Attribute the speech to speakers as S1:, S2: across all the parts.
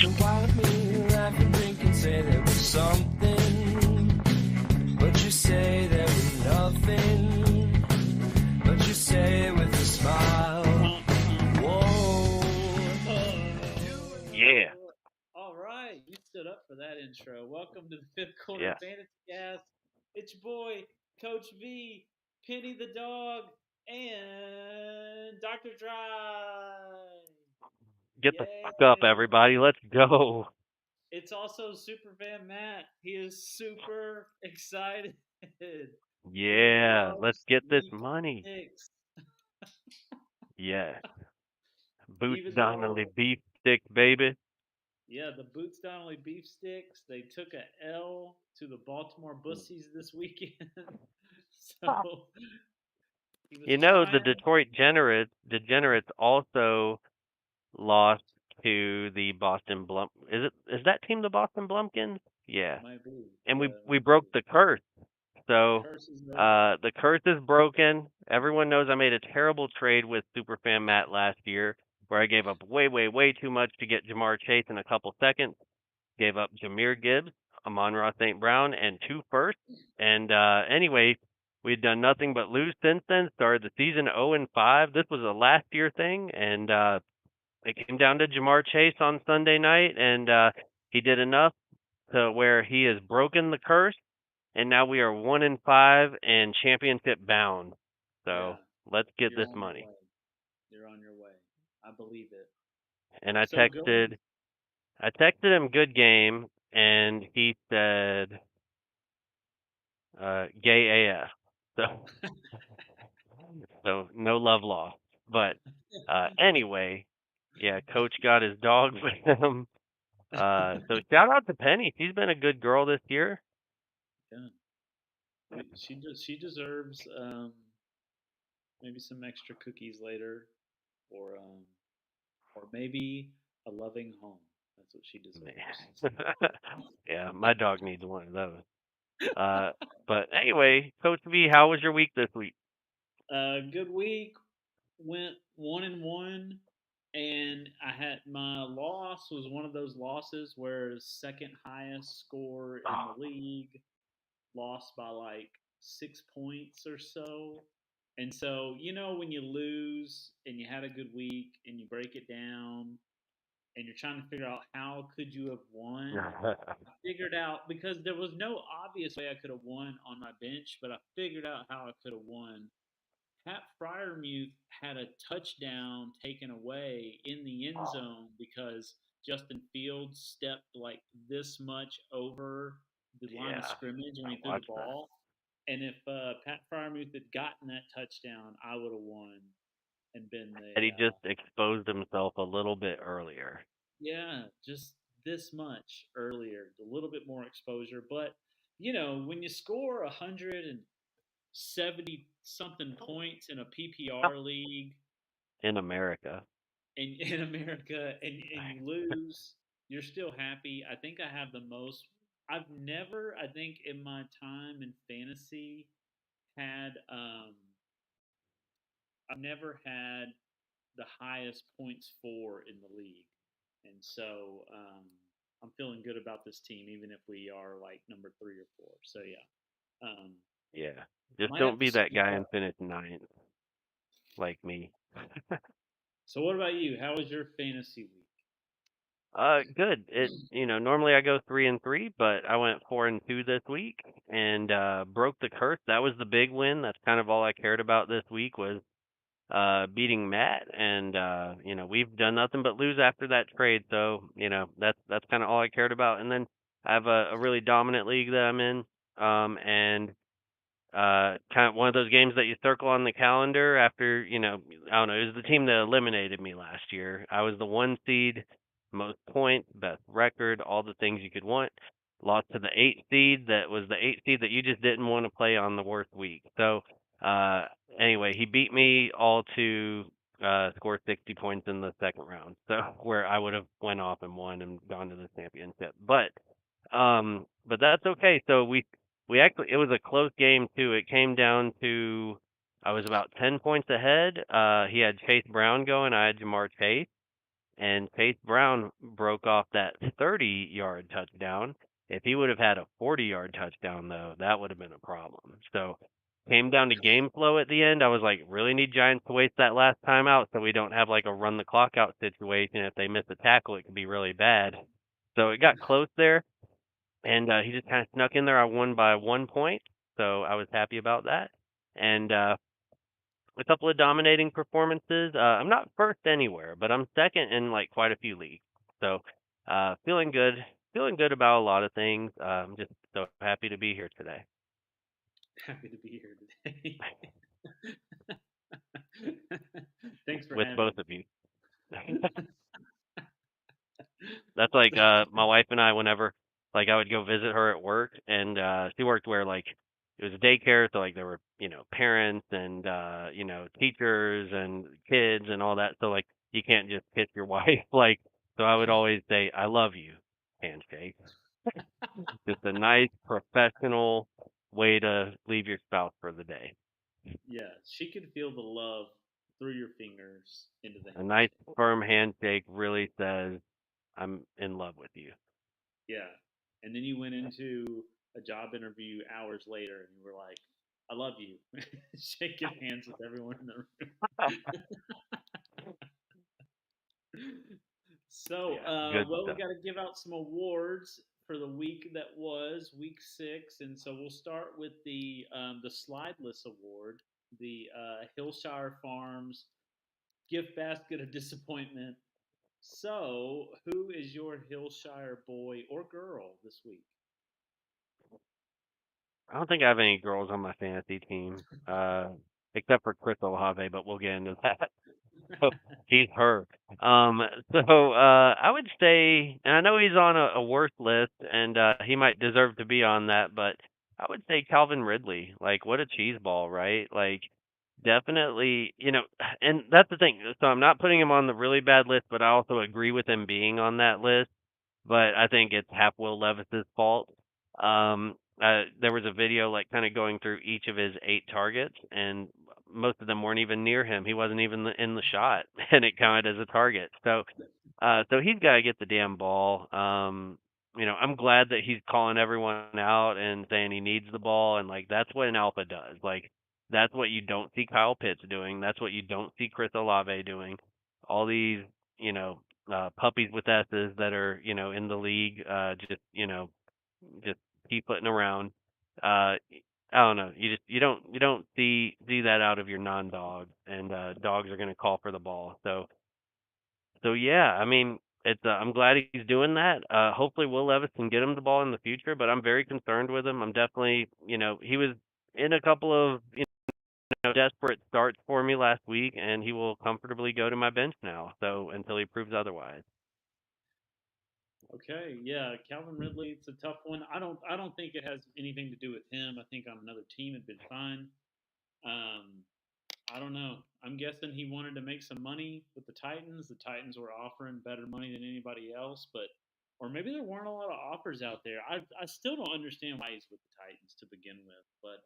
S1: Why don't we laugh and drink and say there was something? But you say there was nothing. But you say it with a smile. Whoa.
S2: Yeah.
S3: All right, you stood up for that intro. Welcome to the Fifth Quarter
S2: Yeah.
S3: Fantasy Cast. It's your boy, Coach V, Penny the dog, and Dr. Dry.
S2: Get the
S3: Yay!
S2: fuck up, everybody. Let's go.
S3: It's also Superfan Matt. He is super excited. He
S2: Yeah. Let's
S3: loves
S2: get this
S3: week
S2: money.
S3: 6.
S2: Yeah. Boots
S3: Even
S2: Donnelly
S3: though,
S2: beef stick, baby.
S3: yeah, the Boots Donnelly Beef Sticks, they took a L to the Baltimore Bussies this weekend. So he was
S2: You know, the
S3: trying.
S2: Detroit Degenerates also lost to the Boston Blump. Is that team the Boston Blumpkins? Yeah.
S3: Might be.
S2: And
S3: Yeah,
S2: we
S3: might
S2: broke
S3: be.
S2: the curse.
S3: The
S2: So
S3: curse is over.
S2: the curse is broken. Everyone knows I made a terrible trade with Superfan Matt last year where I gave up way, way, way too much to get Jamar Chase in a couple seconds. Gave up Jameer Gibbs, Amon-Ra St. Brown, and 2 firsts. And anyway, we'd done nothing but lose since then. Started the season 0-5. This was a last year thing, and it came down to Jamar Chase on Sunday night, and he did enough to where he has broken the curse, and now we are 1-5 and championship bound.
S3: Yeah,
S2: So let's get
S3: you're
S2: this
S3: on your
S2: money.
S3: way. You're on your way. I believe it.
S2: And I
S3: So going.
S2: texted, I texted him good game, and he said gay AF. So so no love lost. But anyway, yeah, coach got his dog with him. So shout out to Penny. She's been a good girl this year.
S3: Yeah, she deserves maybe some extra cookies later, or maybe a loving home. That's what she deserves.
S2: Yeah, my dog needs one of those. Uh, but anyway, Coach V, how was your week this week?
S3: Good week. Went 1-1, and I had my loss was one of those losses where second highest score in the
S2: Oh,
S3: league, lost by like 6 points or so. And so, when you lose and you had a good week and you break it down and you're trying to figure out how could you have won, I figured out because there was no obvious way I could have won on my bench, but I figured out how I could have won. Pat Fryermuth had a touchdown taken away in the end zone because Justin Fields stepped like this much over the line of
S2: yeah,
S3: scrimmage when
S2: I
S3: he threw the
S2: watched that.
S3: ball. And if Pat Fryermuth had gotten that touchdown, I would have won and been the
S2: And he just exposed himself a little bit earlier.
S3: yeah, just this much earlier, a little bit more exposure. But when you score 170 something points in a PPR league
S2: In America.
S3: in America and you lose, you're still happy. I think I have the most. I think in my time in fantasy, had I've never had the highest points for in the league, and so I'm feeling good about this team, even if we are like number 3 or 4. So yeah,
S2: Yeah. Just
S3: might have
S2: don't
S3: to
S2: be that
S3: speak
S2: guy and
S3: up.
S2: finish ninth like me.
S3: So what about you? How was your fantasy week?
S2: Good. Normally I go 3-3, but I went 4-2 this week and broke the curse. That was the big win. That's kind of all I cared about this week was beating Matt, and we've done nothing but lose after that trade. So that's kind of all I cared about. And then I have a really dominant league that I'm in, and kind of one of those games that you circle on the calendar after I don't know. It was the team that eliminated me last year. I was the 1 seed, most points, best record, all the things you could want. Lost to the 8 seed that was the 8 seed that you just didn't want to play on the worst week. So uh anyway, he beat me all to score 60 points in the second round. So where I would have went off and won and gone to the championship. But that's okay. So we actually it was a close game too. It came down to I was about 10 points ahead. He had Chase Brown going, I had Jamar Chase. and Chase Brown broke off that 30-yard touchdown. If he would have had a 40-yard touchdown, though, that would have been a problem. So came down to game flow at the end. I was like, really need Giants to waste that last time out so we don't have like a run the clock out situation. If they miss a tackle, it could be really bad. So it got close there, and he just kind of snuck in there. I won by 1 point, so I was happy about that. And a couple of dominating performances. I'm not first anywhere, but I'm second in like quite a few leagues. So feeling good, feeling good about a lot of things. I'm just so happy to be here today
S3: Happy to be here today. Thanks for
S2: with
S3: having
S2: both
S3: me.
S2: of you. That's like my wife and I whenever like I would go visit her at work, and she worked where like it was a daycare, so like there were, parents and teachers and kids and all that. So like you can't just kiss your wife like, so I would always say I love you, handshake. Just a nice professional way to leave your spouse for the day.
S3: Yeah, she could feel the love through your fingers into the
S2: A nice
S3: handshake.
S2: firm handshake really says I'm in love with you.
S3: Yeah. And then you went into a job interview hours later and you were like, I love you. Shaking hands with everyone in the room. So,
S2: Yeah, good
S3: well, we
S2: stuff.
S3: got to give out some awards for the week that was week 6, and so we'll start with the Slideless Award, the Hillshire Farms gift basket of disappointment. So, who is your Hillshire boy or girl this week?
S2: I don't think I have any girls on my fantasy team, except for Chris Olave, but we'll get into that. So he's hurt. Um, I would say, and I know he's on a worse list, and he might deserve to be on that, but I would say Calvin Ridley. Like, what a cheese ball, right? Like, definitely, and that's the thing. So I'm not putting him on the really bad list, but I also agree with him being on that list, but I think it's half Will Levis's fault. There was a video like kind of going through each of his 8 targets, and most of them weren't even near him. He wasn't even in the shot, and it counted as a target. So he's got to get the damn ball. I'm glad that he's calling everyone out and saying he needs the ball, and like that's what an alpha does. Like that's what you don't see Kyle Pitts doing. That's what you don't see Chris Olave doing. All these, you know, puppies with S's that are, in the league, just keep putting around. I don't know. You don't see that out of your non-dog, and dogs are going to call for the ball. So yeah, I mean, I'm glad he's doing that. Hopefully Will Levis can get him the ball in the future, but I'm very concerned with him. I'm definitely, he was in a couple of, desperate starts for me last week, and he will comfortably go to my bench now. So until he proves otherwise.
S3: Okay, yeah, Calvin Ridley. It's a tough one. I don't think it has anything to do with him. I think on another team it'd been fine. Um, I don't know. I'm guessing he wanted to make some money with the Titans. The Titans were offering better money than anybody else, but or maybe there weren't a lot of offers out there. I still don't understand why he's with the Titans to begin with, but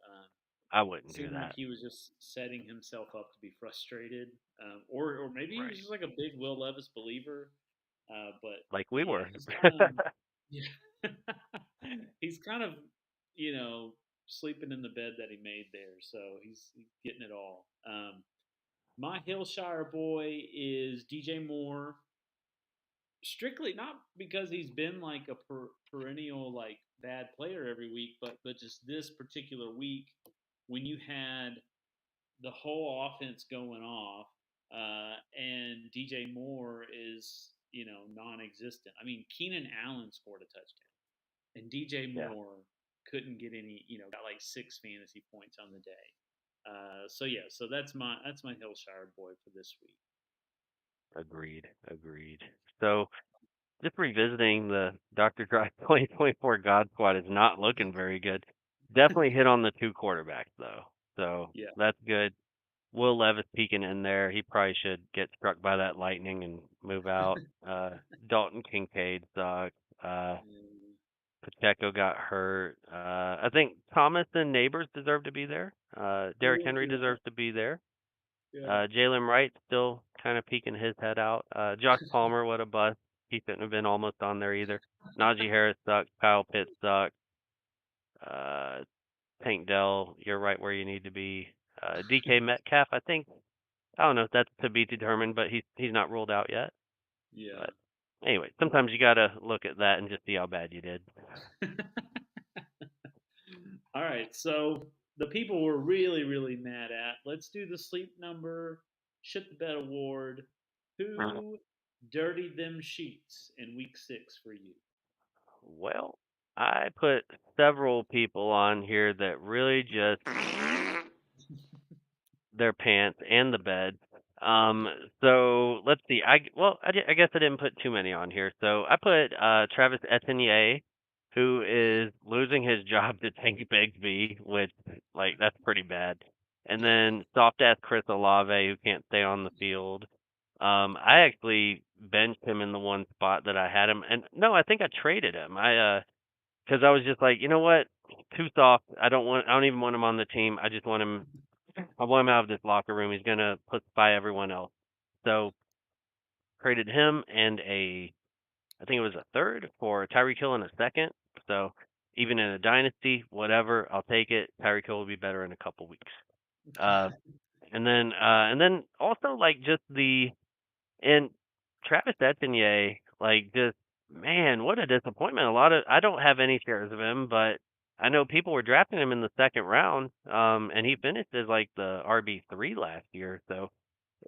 S2: I wouldn't do
S3: seemed like
S2: that.
S3: he was just setting himself up to be frustrated, or maybe he was
S2: Right.
S3: just like a big Will Levis believer. But
S2: Like we
S3: yeah,
S2: were.
S3: he's kind of yeah, he's kind of you know sleeping in the bed that he made there, so he's getting it all. My Hillshire boy is DJ Moore. Strictly not because he's been like a perennial like bad player every week, but just this particular week when you had the whole offense going off, and DJ Moore is non-existent. I mean, Keenan Allen scored a touchdown, and DJ
S2: Yeah,
S3: Moore couldn't get any. Got like 6 fantasy points on the day. So yeah, so that's my Hillshire boy for this week.
S2: agreed, agreed. So just revisiting the Dr. Dry 2024 God Squad is not looking very good. Definitely hit on the two quarterbacks though, so
S3: Yeah.
S2: that's good. Will Levis peeking in there. He probably should get struck by that lightning and move out. Dalton Kincaid sucks.
S3: Mm,
S2: Pacheco got hurt. I think Thomas and Neighbors deserve to be there. Derrick Henry
S3: yeah.
S2: deserves to be there.
S3: Yeah.
S2: Jalen Wright still kind of peeking his head out. Josh Palmer, what a bust. He couldn't have been almost on there either. Najee Harris sucks. Kyle Pitts sucks. Uh, Tank Dell, you're right where you need to be. DK Metcalf, I don't know if that's to be determined, but he's not ruled out yet.
S3: Yeah.
S2: But anyway, sometimes you gotta look at that and just see how bad you did.
S3: All right. So the people we're really, really mad at. Let's do the sleep number, shit the bed award. Who dirtied them sheets in week 6 for you?
S2: Well, I put several people on here that really just their pants and the bed. Um, so let's see. I guess I didn't put too many on here. So I put Travis Etienne, who is losing his job to Tank Bigsby, which that's pretty bad. And then soft ass Chris Olave, who can't stay on the field. I actually benched him in the one spot that I had him, and no, I think I traded him. Because I was just like, you know what, too soft. I don't even want him on the team. I just want him I want him out of this locker room. He's gonna pussify everyone else. So traded him and I think it was a third for Tyreek Hill and a second. So even in a dynasty, whatever, I'll take it. Tyreek Hill will be better in a couple weeks. Uh, and then also just and Travis Etienne, just man, what a disappointment. I don't have any shares of him, but I know people were drafting him in the second round. And he finished as the RB3 last year. So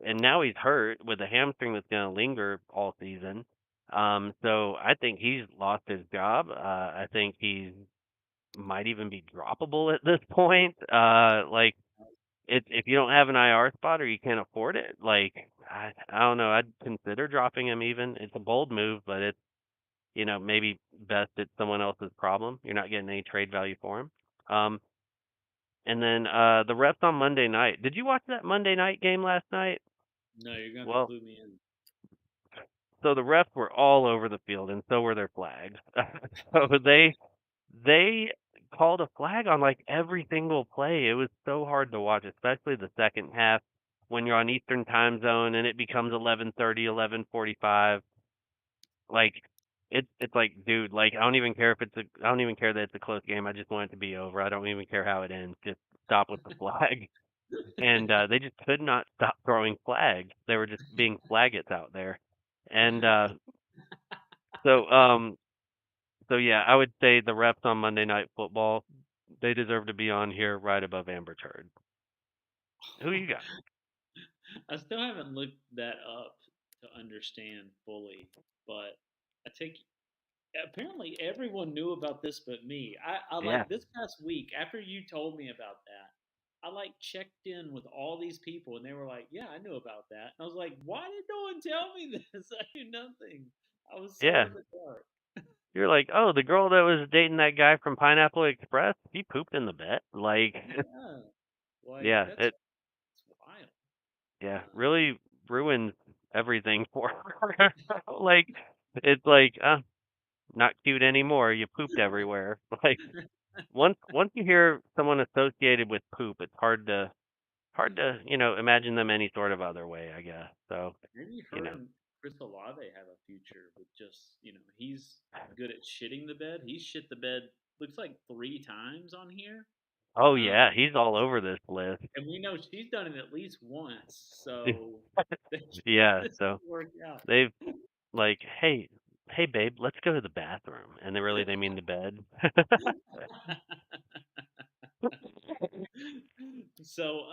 S2: and now he's hurt with a hamstring that's going to linger all season. So I think he's lost his job. I think he might even be droppable at this point. If you don't have an IR spot or you can't afford it, I don't know. I'd consider dropping him even. It's a bold move, but it's maybe best it's someone else's problem. You're not getting any trade value for him. Um, and then the refs on Monday night. Did you watch that Monday night game last night?
S3: No, you're gonna have to
S2: Well,
S3: clue me in.
S2: so the refs were all over the field, and so were their flags. So they called a flag on every single play. It was so hard to watch, especially the second half when you're on Eastern time zone and it becomes 11:30, 11:45. Like it's like, dude, I don't even care I don't even care that it's a close game. I just want it to be over. I don't even care how it ends. Just stop with the flag. And they just could not stop throwing flags. They were just being flaggots out there. And so so yeah, I would say the refs on Monday Night Football, they deserve to be on here right above Amber Turd. Who you got?
S3: I still haven't looked that up to understand fully, but I think apparently everyone knew about this but me. I
S2: Yeah,
S3: like this past week after you told me about that. I checked in with all these people and they were like, "Yeah, I knew about that." And I was like, "Why did no one tell me this? I knew nothing. I was so
S2: yeah.
S3: in the dark."
S2: You're like, oh, the girl that was dating that guy from Pineapple Express, he pooped in the bed.
S3: Yeah, like
S2: Yeah,
S3: that's wild.
S2: yeah,
S3: Uh,
S2: really ruins everything for her. like, it's like, not cute anymore. You pooped everywhere. Like, once you hear someone associated with poop, it's hard to imagine them any sort of other way, I guess. So
S3: Maybe
S2: you
S3: her
S2: know.
S3: and Chris Olave have a future with just he's good at shitting the bed. He's shit the bed looks like 3 times on here.
S2: Oh yeah,
S3: Um,
S2: he's all over this list.
S3: and we know she's done it at least once, so
S2: Yeah,
S3: this
S2: so
S3: could work out.
S2: they've hey, hey babe, let's go to the bathroom, and they mean the bed.
S3: So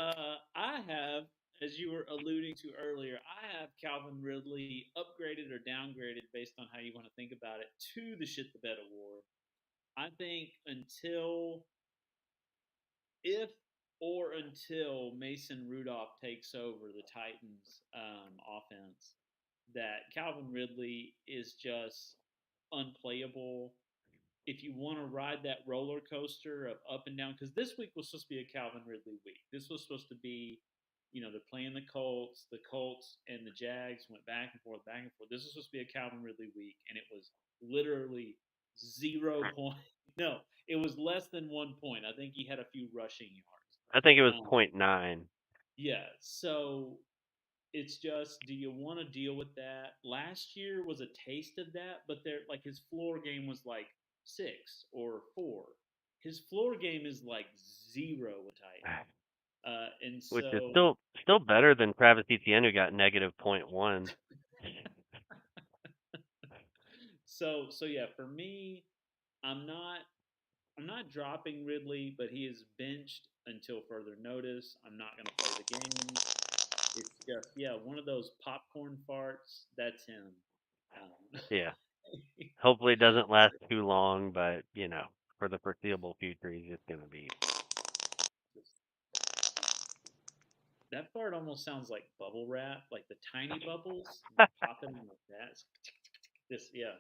S3: I have, as you were alluding to earlier, I have Calvin Ridley upgraded or downgraded based on how you want to think about it to the shit the bed award. I think if until Mason Rudolph takes over the Titans offense, that Calvin Ridley is just unplayable. If you want to ride that roller coaster of up and down, because this week was supposed to be a Calvin Ridley week. This was supposed to be, they're playing the Colts. The Colts and the Jags went back and forth, back and forth. This was supposed to be a Calvin Ridley week, and it was literally 0 point. No, it was less than 1 point. I think he had a few rushing yards.
S2: I think it was
S3: Um,
S2: point 0.9.
S3: Yeah. So it's just, do you want to deal with that? Last year was a taste of that, but there, like, his floor game was like 6 or 4. His floor game is like zero with Titan, and
S2: which is
S3: so
S2: still better than Travis Etienne, who got -0.1.
S3: so yeah. For me, I'm not I'm not dropping Ridley, but he is benched until further notice. I'm not going to play the games. It's just, yeah, one of those popcorn farts. That's him. Um,
S2: Yeah. Hopefully it doesn't last too long, but for the foreseeable future, he's just gonna be.
S3: that fart almost sounds like bubble wrap, like the tiny bubbles popping like that. This, yeah.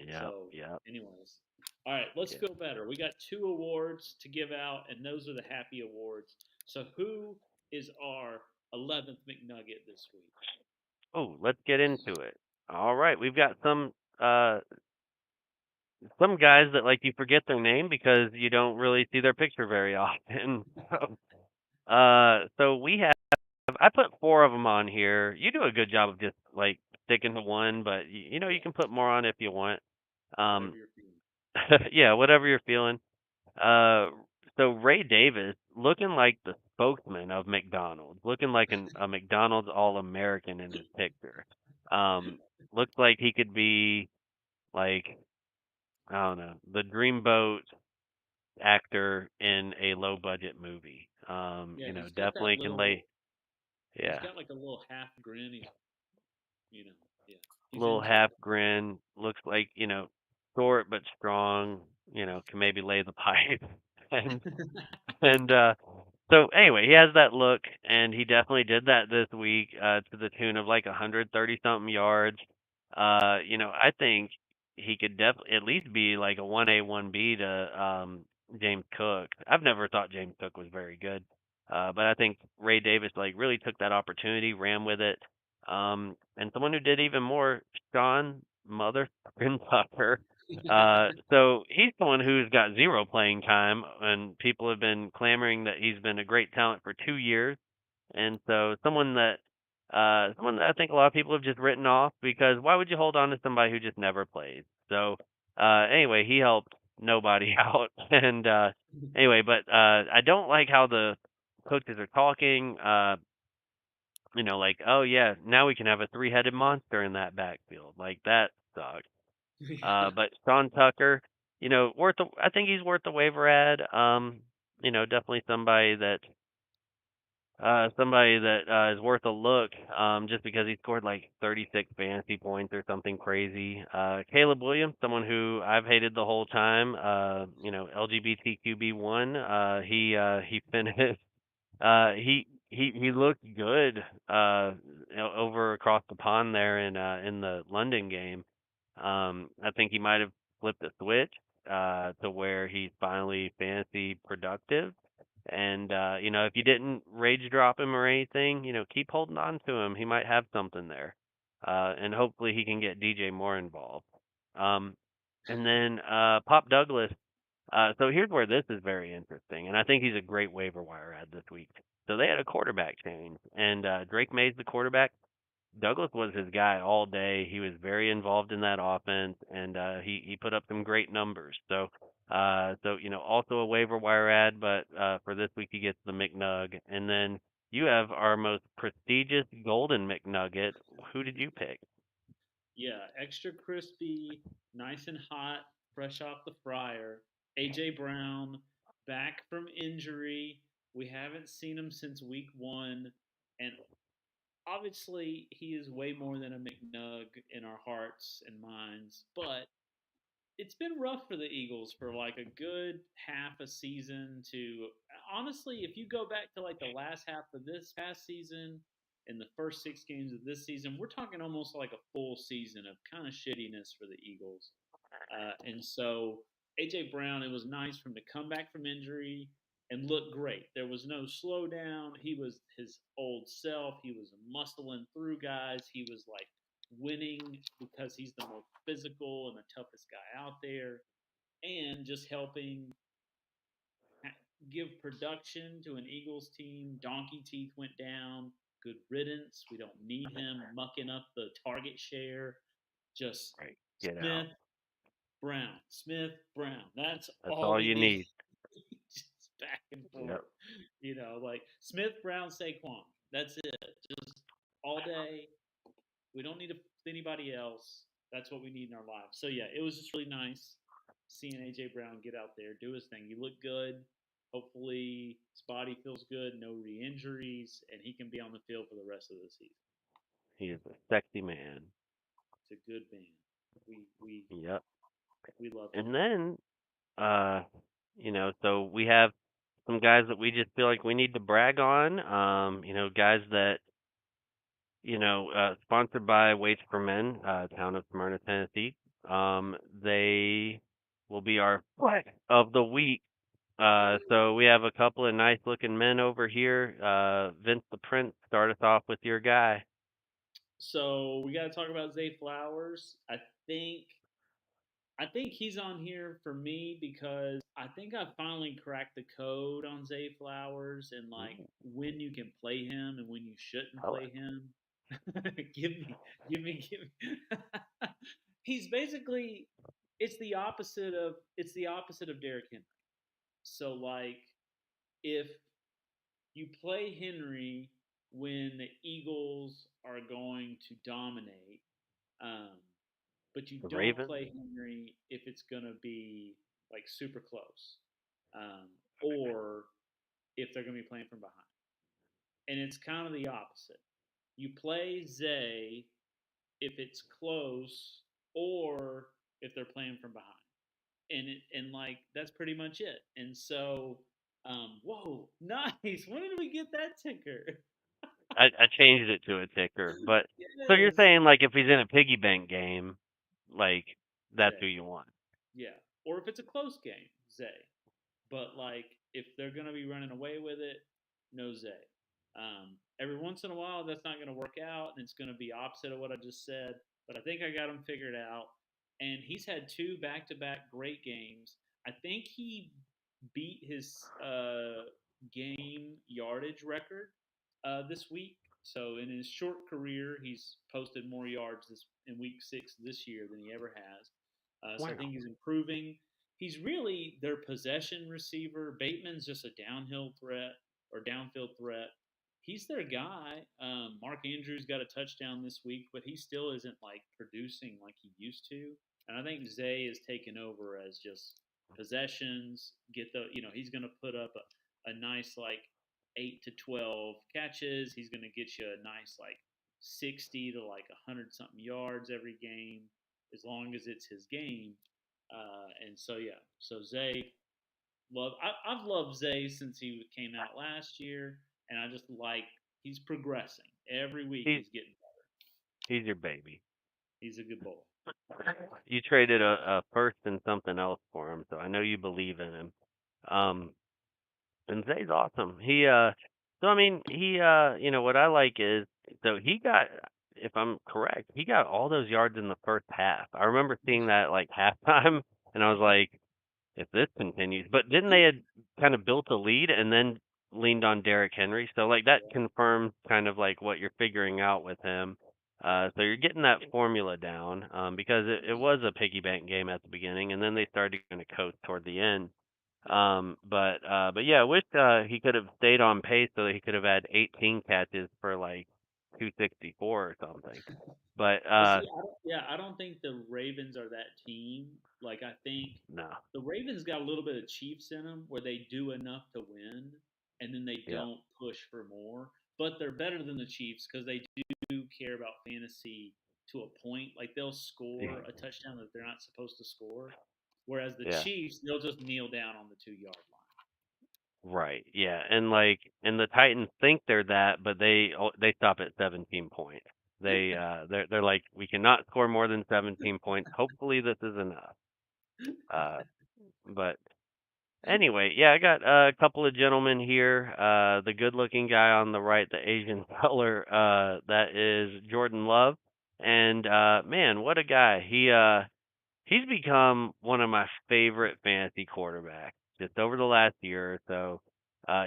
S2: Yep,
S3: So,
S2: yep,
S3: anyways, all right, let's
S2: yeah.
S3: feel better. We got 2 awards to give out, and those are the happy awards. So, who is our 11th McNugget this week?
S2: Oh, let's get into it. All right, we've got some guys that like you forget their name because you don't really see their picture very often. So we have I put 4 of them on here. You do a good job of just like sticking to one, but you
S3: Yeah,
S2: can put more on if you want.
S3: whatever
S2: Um,
S3: you're feeling.
S2: yeah, whatever you're feeling. Uh, so Ray Davis looking like the spokesman of McDonald's, looking like a McDonald's All-American in his picture. Um, looks like he could be like I don't know, the Dreamboat actor in a low-budget movie.
S3: Yeah, he's got that
S2: Definitely can lay.
S3: he's
S2: Yeah,
S3: got like a little half grin. You know, yeah, he's
S2: little
S3: into
S2: half grin. Looks like short but strong. Can maybe lay the pipe. and
S3: it.
S2: and So anyway, he has that look, and he definitely did that this week to the tune of like 130 something yards. I think he could definitely at least be like a 1A 1B to James Cook. I've never thought James Cook was very good, but I think Ray Davis like really took that opportunity, ran with it, and someone who did even more, Sean Mother Tucker. So he's the one who's got zero playing time, and people have been clamoring that he's been a great talent for 2 years. And so someone that I think a lot of people have just written off because why would you hold on to somebody who just never plays? So anyway, he helped nobody out. And anyway, but I don't like how the coaches are talking. Like, oh yeah, now we can have a three-headed monster in that backfield. Like that sucks.
S3: Yeah,
S2: But Sean Tucker, I think he's worth the waiver ad. Definitely somebody that is worth a look. Just because he scored like 36 fantasy points or something crazy. Caleb Williams, someone who I've hated the whole time. LGBTQB1. He finished. He looked good over across the pond there in the London game. I think he might have flipped a switch to where he's finally fantasy productive. And if you didn't rage drop him or anything, keep holding on to him. He might have something there. And hopefully he can get DJ Moore involved. Um, and then Pop Douglas. So here's where this is very interesting, and I think he's a great waiver wire ad this week. So they had a quarterback change, and Drake May's the quarterback. Douglas was his guy all day. He was very involved in that offense, and he put up some great numbers. So also a waiver wire ad, but for this week he gets the McNug, and then you have our most prestigious Golden McNugget. Who did you pick?
S3: yeah, extra crispy, nice and hot, fresh off the fryer. AJ Brown back from injury. We haven't seen him since week 1, and obviously he is way more than a McNug in our hearts and minds. But it's been rough for the Eagles for like a good half a season to, honestly, if you go back to like the last half of this past season and the first 6 games of this season, we're talking almost like a full season of kind of shittiness for the Eagles. And so AJ Brown, it was nice for him to come back from injury and look great. There was no slowdown. He was his old self. He was muscling through guys. He was like winning because he's the most physical and the toughest guy out there, and just helping give production to an Eagles team. Donkey Teeth went down. Good riddance. We don't need him mucking up the target share. Just
S2: Right. Get
S3: Smith,
S2: out.
S3: Brown, Smith, Brown. That's
S2: That's
S3: all
S2: all
S3: we
S2: you
S3: need.
S2: need.
S3: Just back and
S2: Yep.
S3: forth. Like Smith, Brown, Saquon. That's it. Just all day. We don't need anybody else. That's what we need in our lives. So yeah, it was just really nice seeing AJ Brown get out there, do his thing. He looked good. Hopefully his body feels good, no re-injuries, and he can be on the field for the rest of the season.
S2: He is a sexy man.
S3: It's a good man. We we
S2: Yep.
S3: we love him.
S2: And then, uh, so we have some guys that we just feel like we need to brag on. Guys that sponsored by Weights for Men, town of Smyrna, Tennessee. They will be our flex of the week. So we have a couple of nice looking men over here. Vince the Prince, start us off with your guy.
S3: So we got to talk about Zay Flowers. think I think he's on here for me because I think I finally cracked the code on Zay Flowers and like
S2: Ooh,
S3: when you can play him and when you shouldn't
S2: I like
S3: play him. Give me. He's basically it's the opposite of Derrick Henry. So like if you play Henry when the Eagles are going to dominate, um, but you
S2: the
S3: don't
S2: Ravens.
S3: play Henry if it's going to be like super close, or if they're going to be playing from behind. And it's kind of the opposite. You play Zay if it's close or if they're playing from behind. And like that's pretty much it. And so, whoa, nice. When did we get that ticker?
S2: I changed it to a ticker, but so you're
S3: Yes,
S2: saying like if he's in a piggy bank game, like that's who
S3: Zay.
S2: you want.
S3: Yeah, or if it's a close game, Zay. But like if they're gonna be running away with it, no Zay. Every once in a while, that's not gonna work out, and it's gonna be opposite of what I just said. But I think I got him figured out, and he's had two back-to-back great games. I think he beat his game yardage record this week. So in his short career, he's posted more yards in week 6 this year than he ever has. So I
S2: Wow.
S3: think he's improving. He's really their possession receiver. Bateman's just a downhill threat or downfield threat. He's their guy. Mark Andrews got a touchdown this week, but he still isn't like producing like he used to. And I think Zay is taken over as just possessions. He's going to put up a nice like 8 to 12 catches. He's going to get you a nice like 60 to like 100 something yards every game as long as it's his game. And so yeah, so Zay I've loved Zay since he came out last year, and I just like he's progressing every week.
S2: He's
S3: He's getting better.
S2: he's your baby.
S3: He's a good boy.
S2: You traded a first and something else for him, so I know you believe in him. Um, and Zay's awesome. So I mean, what I like is, so he got, if I'm correct, he got all those yards in the first half. I remember seeing that like halftime, and I was like, if this continues. But didn't they had kind of built a lead and then leaned on Derrick Henry? So like that
S3: Yeah.
S2: confirms kind of like what you're figuring out with him. So you're getting that formula down, because it was a piggy bank game at the beginning, and then they started kind of coast toward the end.
S3: Yeah.
S2: But yeah, I wish he could have stayed on pace so that he could have had 18 catches for like 264 or something. But
S3: But see, I don't think the Ravens are that team. Like I think
S2: no,
S3: the Ravens got a little bit of Chiefs in them, where they do enough to win, and then they
S2: yeah,
S3: don't push for more. But they're better than the Chiefs because they do care about fantasy to a point. Like they'll
S2: yeah,
S3: score a touchdown that they're not supposed to score, whereas the
S2: yeah.
S3: Chiefs they'll just kneel down on the 2 yard line.
S2: Right. Yeah. And the Titans think they're that, but they stop at 17 points. They're like, we cannot score more than 17 points. Hopefully this is enough. Uh but anyway, yeah, I got a couple of gentlemen here. The good-looking guy on the right, the Asian color, that is Jordan Love. And man, what a guy. He's become one of my favorite fantasy quarterbacks. just over the last year or so.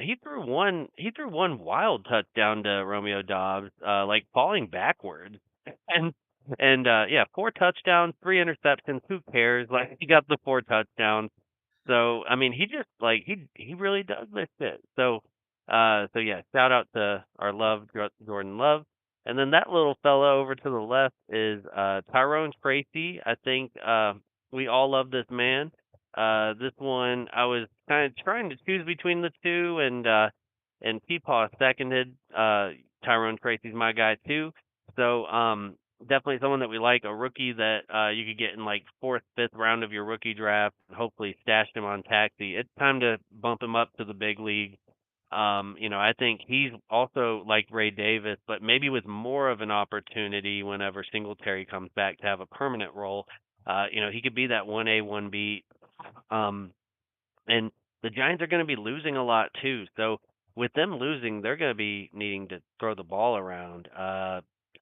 S2: He threw one wild touchdown to Romeo Dobbs, like falling backwards. And yeah, 4 touchdowns, 3 interceptions, who cares? Like he got the 4 touchdowns. So I mean, he just like he really does this shit. So yeah, shout out to our love Jordan Love, and then that little fella over to the left is Tyrone Tracy. I think we all love this man. This one I was kind of trying to choose between the two, and Peepaw seconded. Tyrone Tracy's my guy too. So definitely someone that we like, a rookie that you could get in like fourth, fifth round of your rookie draft. Hopefully, stash him on taxi. It's time to bump him up to the big league. I think he's also like Ray Davis, but maybe with more of an opportunity whenever Singletary comes back to have a permanent role. He could be that 1A, 1B. Um, and the Giants are going to be losing a lot too. So with them losing, they're going to be needing to throw the ball around.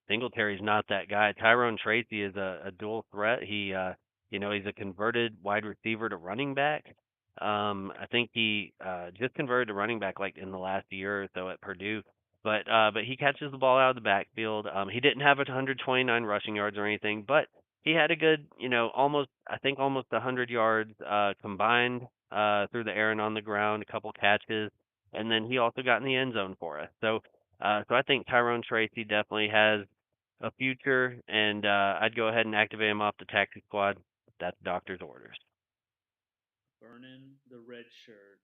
S2: Singletary's not that guy. Tyrone Tracy is a dual threat. He's a converted wide receiver to running back. I think he just converted to running back like in the last year or so at Purdue. But he catches the ball out of the backfield. He didn't have 129 rushing yards or anything, but he had a good, almost 100 yards combined through the air and on the ground, a couple catches, and then he also got in the end zone for us. So I think Tyrone Tracy definitely has a future, and I'd go ahead and activate him off the taxi squad. That's doctor's orders.
S3: Burning the red shirt.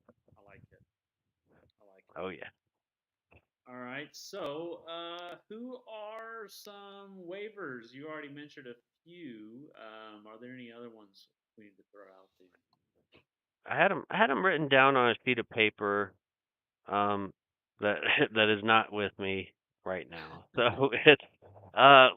S3: I like it. I like it.
S2: Oh yeah.
S3: All right. So, who are some waivers? You already mentioned a few. Are there any other ones we need to throw out there?
S2: I had him written down on a sheet of paper um, that that is not with me right now. So it's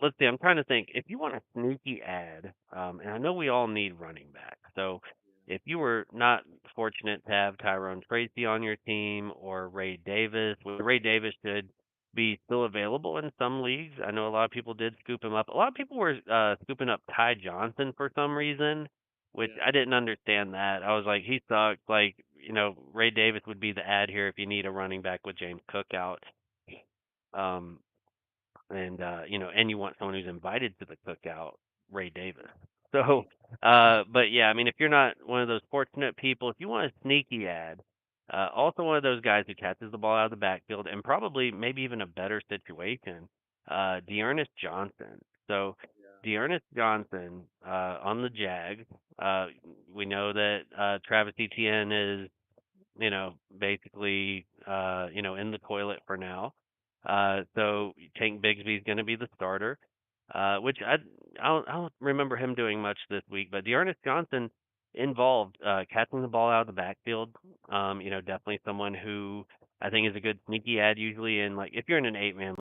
S2: let's see. I'm trying to think. If you want a sneaky ad, and I know we all need running back. So if you were not fortunate to have Tyrone Tracy on your team or Ray Davis, well, Ray Davis should be still available in some leagues. I know a lot of people did scoop him up. A lot of people were scooping up Ty Johnson for some reason, which
S3: Yeah.
S2: I didn't understand that. I was like, he sucks. Like, Ray Davis would be the ad here if you need a running back with James Cook out. Um, and you want someone who's invited to the cookout, Ray Davis. So, but yeah, I mean, if you're not one of those fortunate people, if you want a sneaky ad, also one of those guys who catches the ball out of the backfield and probably maybe even a better situation, Dearness Johnson. So,
S3: Yeah.
S2: Dearness Johnson on the Jags. We know that Travis Etienne is basically, in the toilet for now. So Tank Bigsby's going to be the starter, which I don't remember him doing much this week, but Dearness Johnson involved catching the ball out of the backfield. Definitely someone who I think is a good sneaky ad usually in like if you're in an 8-man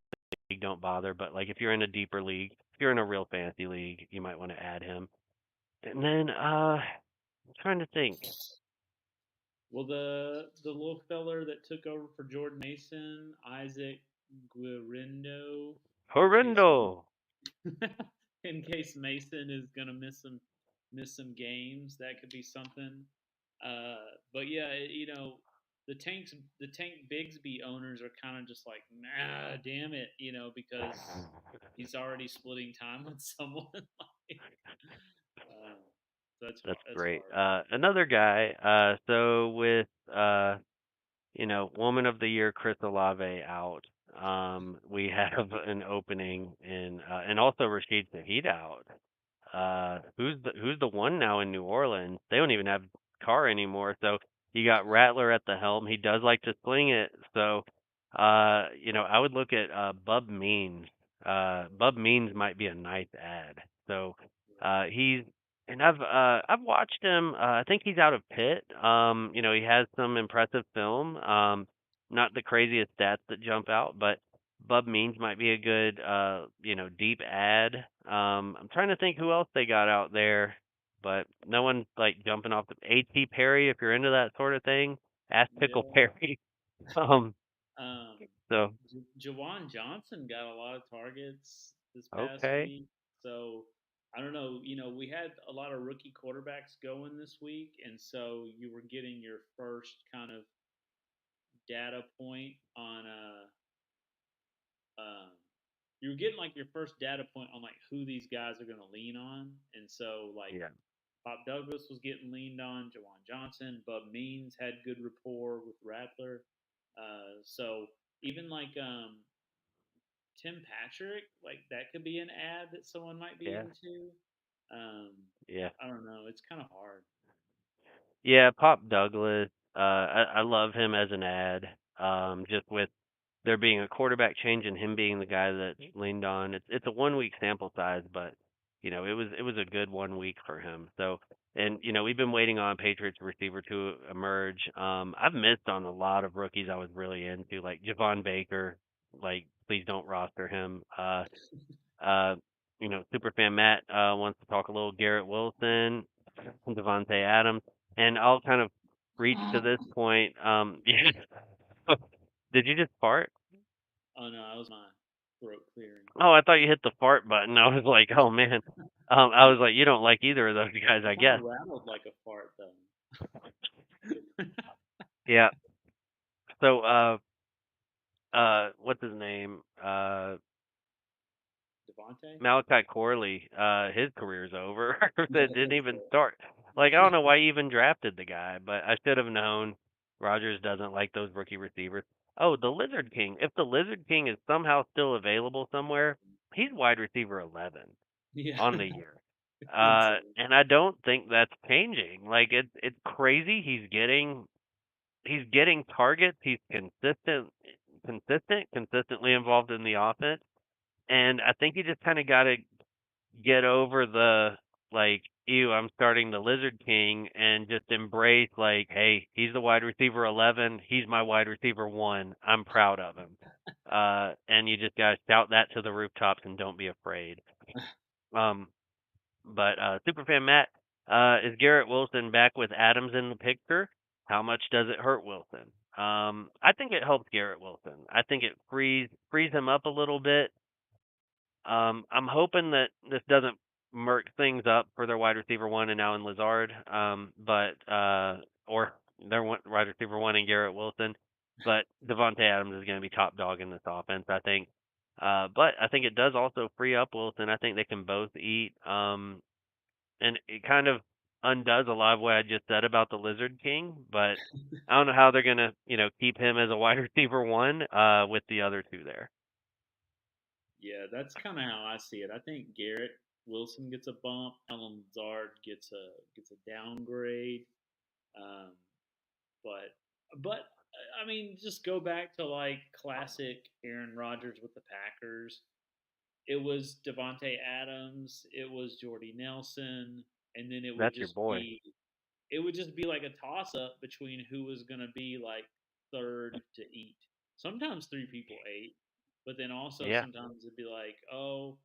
S2: league, don't bother, but like if you're in a deeper league, if you're in a real fantasy league, you might want to add him. And then I'm trying to think.
S3: Well, the little feller that took over for Jordan Mason, Isaac Guerindo, in case
S2: Horrendo.
S3: in case Mason is gonna miss some games, that could be something. But yeah, the Tank Bigsby owners are kind of just like, nah, damn it, because he's already splitting time with someone. like, uh, so that's
S2: That's
S3: that's
S2: great.
S3: hard.
S2: Another guy. So with Woman of the Year Chris Olave out, we have an opening in, and also Rashid Shaheed out. Who's the one now in New Orleans? They don't even have Carr anymore. So you got Rattler at the helm. He does like to sling it. So I would look at Bub Means. Bub Means might be a nice ad. So he's and I've watched him. I think he's out of Pitt. He has some impressive film. Not the craziest stats that jump out, but Bub Means might be a good, deep ad. I'm trying to think who else they got out there, but no one's like jumping off the A.T. Perry. If you're into that sort of thing, ask Pickle
S3: Yeah.
S2: Perry. um,
S3: Um,
S2: so
S3: Jawan Johnson got a lot of targets this past
S2: okay,
S3: week, so I don't know. We had a lot of rookie quarterbacks going this week, and so you were getting your first kind of data point on um, you were getting like your first data point on like who these guys are going to lean on, and so like
S2: Yeah,
S3: Bob Douglas was getting leaned on, Jawan Johnson, Bub Means had good rapport with Rattler, so even like Tim Patrick, like that could be an ad that someone might be
S2: yeah,
S3: into. Um,
S2: yeah,
S3: I don't know. It's kind of hard.
S2: yeah. Pop Douglas. I love him as an ad. Just with there being a quarterback change and him being the guy that leaned on. It's a 1 week sample size, but it was a good 1 week for him. So and we've been waiting on Patriots receiver to emerge. I've missed on a lot of rookies I was really into, like Javon Baker. Like please don't roster him. Uh, Superfan Matt wants to talk a little Garrett Wilson, Devontae Adams, and I'll kind of reach to this point. Yeah. Did you just fart?
S3: Oh no, that was my throat clearing.
S2: Oh, I thought you hit the fart button. I was like, oh man. I was like, you don't like either of those guys,
S3: It
S2: I
S3: kind
S2: guess.
S3: of rattled like a fart though.
S2: Yeah. So, what's his name?
S3: Devontae?
S2: Malachi Corley. His career's over. That didn't even start. Like, I don't know why you even drafted the guy, but I should have known. Rogers doesn't like those rookie receivers. Oh, the Lizard King. If the Lizard King is somehow still available somewhere, he's wide receiver 11
S3: Yeah,
S2: on the year.
S3: insane.
S2: And I don't think that's changing. Like it's crazy. He's getting targets. He's consistently involved in the offense. And I think you just kind of got to get over the like, ew, I'm starting the Lizard King, and just embrace like, hey, he's the wide receiver 11. He's my wide receiver 1. I'm proud of him. And you just gotta shout that to the rooftops and don't be afraid. Um, but Superfan Matt, is Garrett Wilson back with Adams in the picture? How much does it hurt Wilson? I think it helps Garrett Wilson. I think it frees him up a little bit. I'm hoping that this doesn't murk things up for their wide receiver 1 and now in Lazard. But or their wide receiver 1 and Garrett Wilson. But Devontae Adams is going to be top dog in this offense, I think. But I think it does also free up Wilson. I think they can both eat. And it kind of undoes a lot of what I just said about the Lizard King, but I don't know how they're gonna, keep him as a wide receiver 1 with the other two there.
S3: Yeah, that's kind of how I see it. I think Garrett Wilson gets a bump. Alan Lazard gets a downgrade. Um, but I mean, just go back to like classic Aaron Rodgers with the Packers. It was Devonte Adams, it was Jordy Nelson, and then
S2: That's your boy.
S3: it would just be like a toss up between who was going to be like third to eat. Sometimes three people ate, but then also
S2: Yeah,
S3: sometimes it'd be like, oh,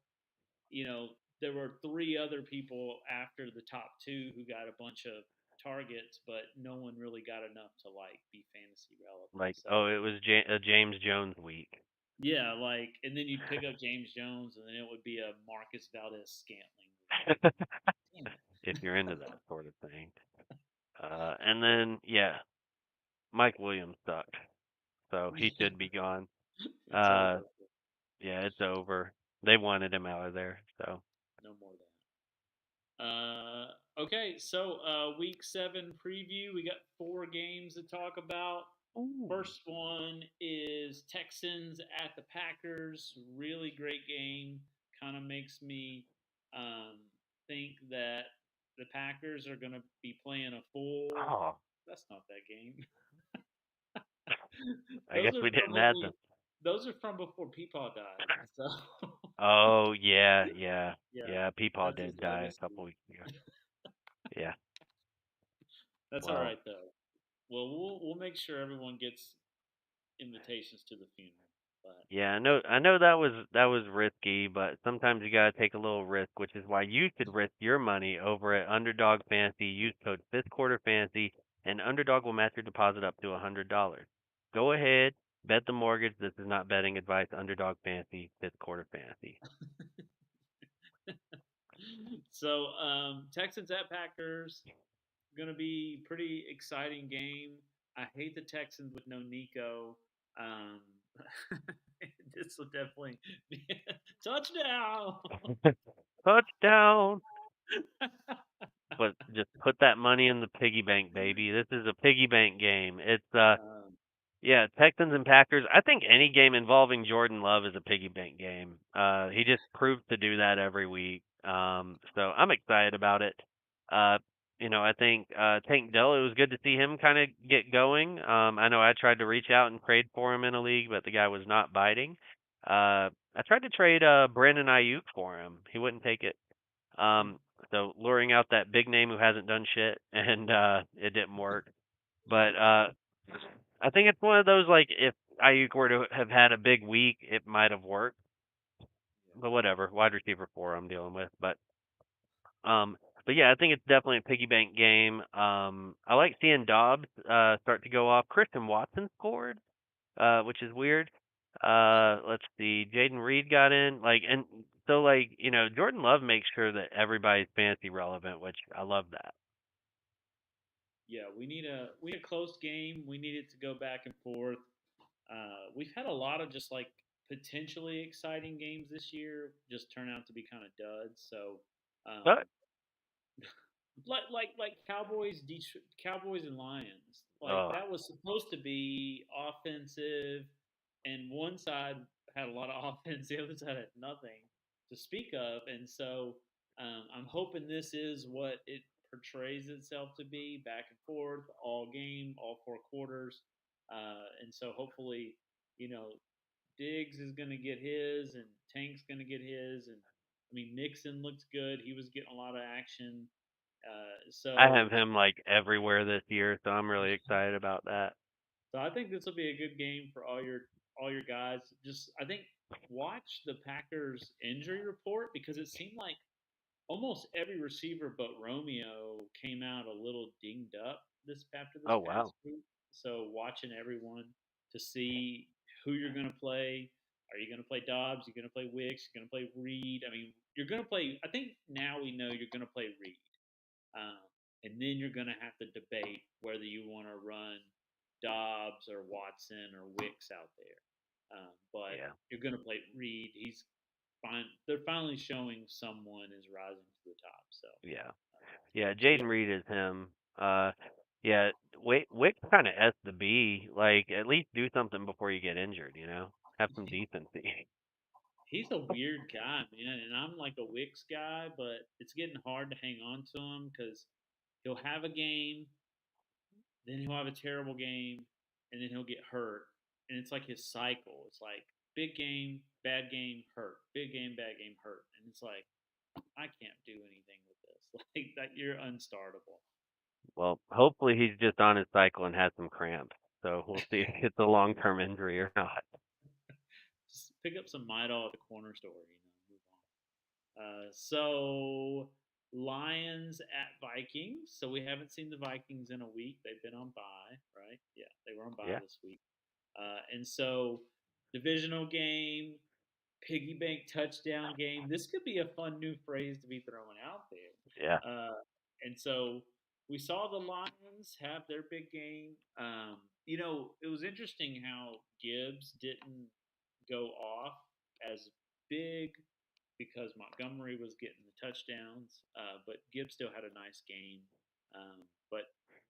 S3: you know, there were three other people after the top two who got a bunch of targets, but no one really got enough to like be fantasy relevant.
S2: like,
S3: So
S2: oh, it was a James Jones week.
S3: yeah, like, and then you'd pick up James Jones, and then it would be a Marcus Valdez Scantling week.
S2: If you're into that sort of thing. And then yeah, Mike Williams sucked, so
S3: Damn
S2: he
S3: it.
S2: should be gone.
S3: It's
S2: Uh,
S3: over.
S2: yeah, it's over. They wanted him out of there, so.
S3: No more of that. Okay, so week 7 preview. We got 4 games to talk about.
S2: Ooh.
S3: First one is Texans at the Packers. Really great game. Kind of makes me think that the Packers are going to be playing a full.
S2: Oh,
S3: That's not that game.
S2: I
S3: those
S2: guess
S3: are
S2: we
S3: from
S2: didn't
S3: when
S2: add them.
S3: we. Those are from before Peepaw died. So
S2: Oh yeah, yeah,
S3: yeah,
S2: yeah. Peepaw
S3: that's his
S2: did die a
S3: legacy.
S2: couple weeks ago. Yeah.
S3: That's all
S2: Well,
S3: right though. Well, we'll make sure everyone gets invitations to the funeral. But
S2: yeah. I know that was risky, but sometimes you gotta take a little risk, which is why you should risk your money over at Underdog Fantasy. Use code Fifth Quarter Fantasy, and Underdog will match your deposit up to $100. Go ahead, bet the mortgage. This is not betting advice. Underdog Fantasy, Fifth Quarter Fantasy.
S3: So Texans at Packers gonna be pretty exciting game. I hate the Texans with no Nico. Um, this will definitely be a touchdown.
S2: Touchdown! But just put that money in the piggy bank, baby. This is a piggy bank game. It's
S3: um,
S2: Yeah, Texans and Packers. I think any game involving Jordan Love is a piggy bank game. He just proves to do that every week. So I'm excited about it. Uh, I think Tank Dell. It was good to see him kind of get going. I know I tried to reach out and trade for him in a league, but the guy was not biting. I tried to trade Brandon Ayuk for him. He wouldn't take it. Um, so luring out that big name who hasn't done shit, and it didn't work. But I think it's one of those like if Ayuk were to have had a big week, it might have worked. But whatever, wide receiver four I'm dealing with. Um, but yeah, I think it's definitely a piggy bank game. I like seeing Dobbs start to go off. Christian Watson scored, which is weird. Let's see, Jaden Reed got in. And so Jordan Love makes sure that everybody's fantasy relevant, which I love that.
S3: yeah, we need a close game. We need it to go back and forth. We've had a lot of just like potentially exciting games this year just turn out to be kind of duds. So um,
S2: But
S3: like Cowboys and Lions. Like
S2: oh,
S3: that was supposed to be offensive, and one side had a lot of offense, the other side had nothing to speak of, and so I'm hoping this is what it portrays itself to be, back and forth, all game, all four quarters, and so hopefully, you know, Diggs is going to get his, and Tank's going to get his, and I mean Nixon looks good. He was getting a lot of action.
S2: I
S3: So,
S2: have him like everywhere this year, so I'm really excited about that.
S3: so I think this will be a good game for all your guys. Just I think watch the Packers injury report because it seemed like almost every receiver but Romeo came out a little dinged up after this
S2: Oh wow.
S3: past week. So watching everyone to see who you're going to play. Are you going to play Dobbs? You're going to play Wicks? You're going to play Reed? I mean, you're going to play. I think now we know you're going to play Reed. Um, and then you're going to have to debate whether you want to run Dobbs or Watson or Wicks out there. But
S2: Yeah.
S3: you're going to play Reed. He's fine. They're finally showing someone is rising to the top. So,
S2: Yeah. Yeah,
S3: so yeah,
S2: Jaden Reed is him. Uh yeah, Wick kind of S the B. Like at least do something before you get injured, you know? Have some decency.
S3: he's a weird guy, man. And I'm like a Wicks guy, but it's getting hard to hang on to him because he'll have a game, then he'll have a terrible game, and then he'll get hurt. And it's like his cycle. It's like big game, hurt. Big game, bad game, hurt. And it's like, I can't do anything with this. Like that, you're unstartable.
S2: Well, hopefully he's just on his cycle and has some cramps. So we'll see if it's a long-term injury or not.
S3: Just pick up some Midol at the corner store. Move on. So Lions at Vikings. So we haven't seen the Vikings in a week. They've been on bye, right? Yeah, they were on bye
S2: Yeah.
S3: this week. And so divisional game, piggy bank touchdown game. This could be a fun new phrase to be thrown out there.
S2: Yeah.
S3: And so we saw the Lions have their big game. It was interesting how Gibbs didn't go off as big because Montgomery was getting the touchdowns, but Gibbs still had a nice game. But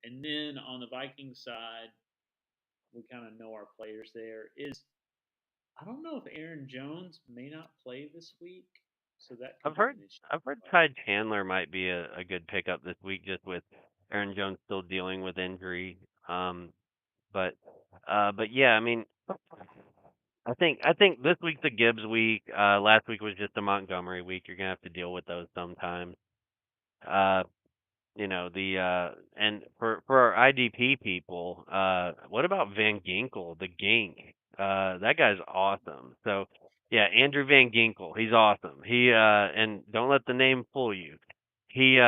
S3: and then on the Vikings side, we kind of know our players there. I don't know if Aaron Jones may not play this week, so that could
S2: I've
S3: be
S2: heard
S3: an issue.
S2: I've heard
S3: But
S2: Ty Chandler might be a good pickup this week just with Aaron Jones still dealing with injury. But yeah, I mean I think this week's a Gibbs week. Last week was just a Montgomery week. You're gonna have to deal with those sometimes. Uh, and for our IDP people, what about Van Ginkel, the Gink? That guy's awesome. So yeah, Andrew Van Ginkel, he's awesome. And don't let the name fool you. He's